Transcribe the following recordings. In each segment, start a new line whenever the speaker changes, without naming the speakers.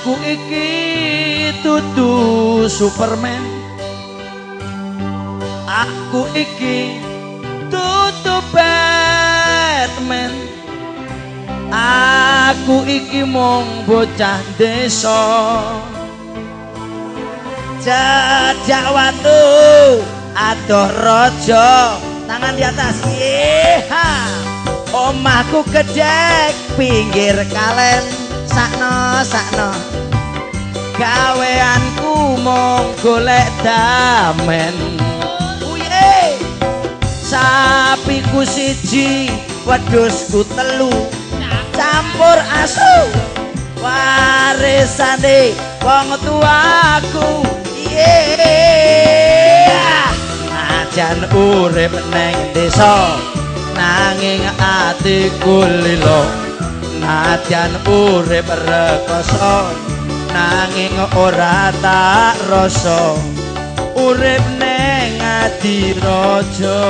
Aku iki dudu Superman. Aku iki dudu Batman. Aku iki mung bocah desa. Jajak watu adoh raja, tangan di atas. Yeha. Omahku gedhek pinggir kalen. Sakno sakno gaweanku mung golek damen. Uye sapiku siji wedhusku telu campur asu warisane wong tuaku. Ajan urip neng desa nanging atiku lilo. Najan urip rekoso nanging ora tak rasa urip ning Adiraja.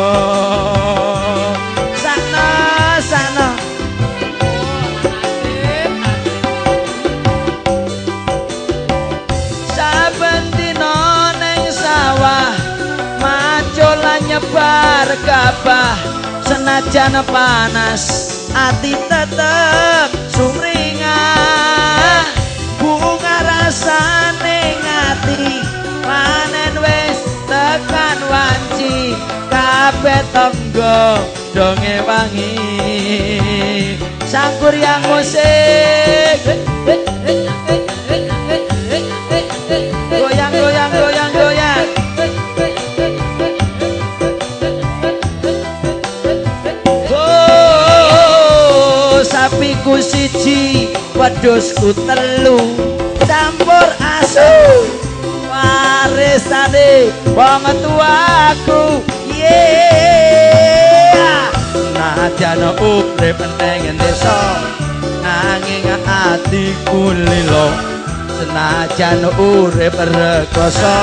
Sakno sakno saben dina ning sawah macul nyebar gabah senajan panas ati tetep sumringah. Bunga rasane ngati panen wis tekan wanci kabeh tangga donge wangi. Sangkur yang musik goyang goyang goyang goyang. Sapiku siji wedhusku telu campur asu warisane wong tuaku. Najan urip ning desa nanging atiku lilo. Senajan urip rekoso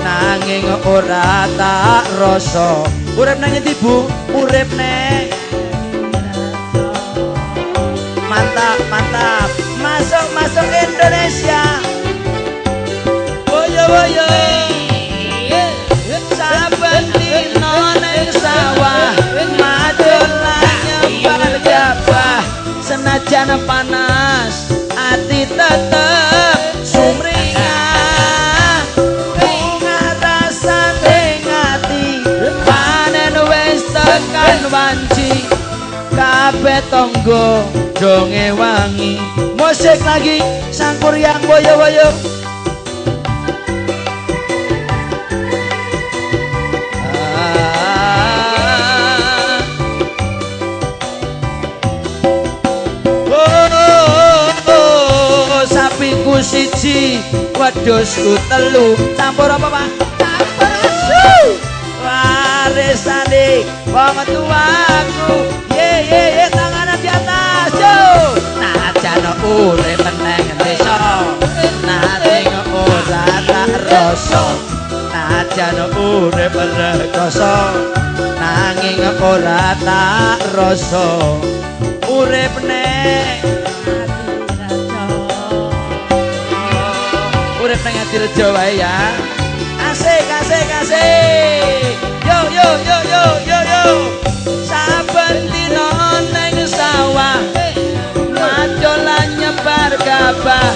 nanging ora tak rasa urip nang endi Bu? Urip nang mantap mantap masuk masuk Indonesia. Boyo boyo saben dina ning sawah madul nyebar gabah senajan panas ati tetep sumringah. Bunga rasane ngati panen wis tekan wanci kabeh tangga donge wangi. Musik lagi sangkur yang boyo-boyo. Sapiku siji wedhusku telu campur apa Pak? Campur asu warisane wong tuaku. Ye tangan di atas yo. Najan urip neng desa nanging ora tak rasa. Najan urip rekoso nanging ora tak rasa urip neng urip neng Adiraja wae ya. Asik asik asik. Yo yo yo yo yo yo. Saben dina ning sawah macul nyebar gabah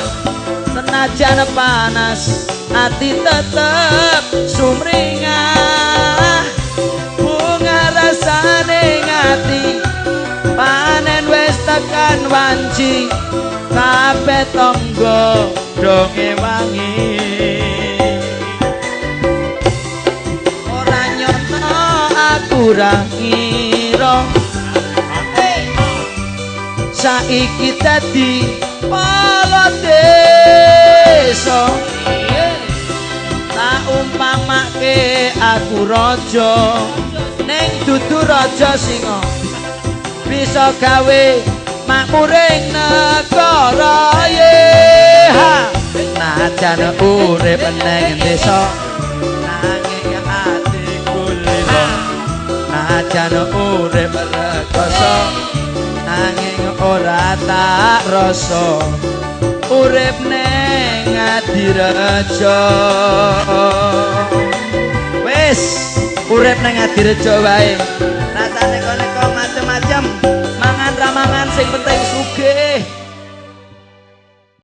senajan panas ati tetep sumringah. Bunga rasane ngati panen wis tekan wanci kabeh tangga donge wangi. Ora nyono aku ra ngira saiki dadi pala desa. Tak umpama ngamake aku raja ning dudu raja singa bisa gawe makmuring negara ye ha najan urip ning desa nanging atiku lila najan urip rekoso nanging ora tak rasa urip ning Adirejo wis urip ning Adirejo wae rasane kok macem-macem mangan ramangan sing penting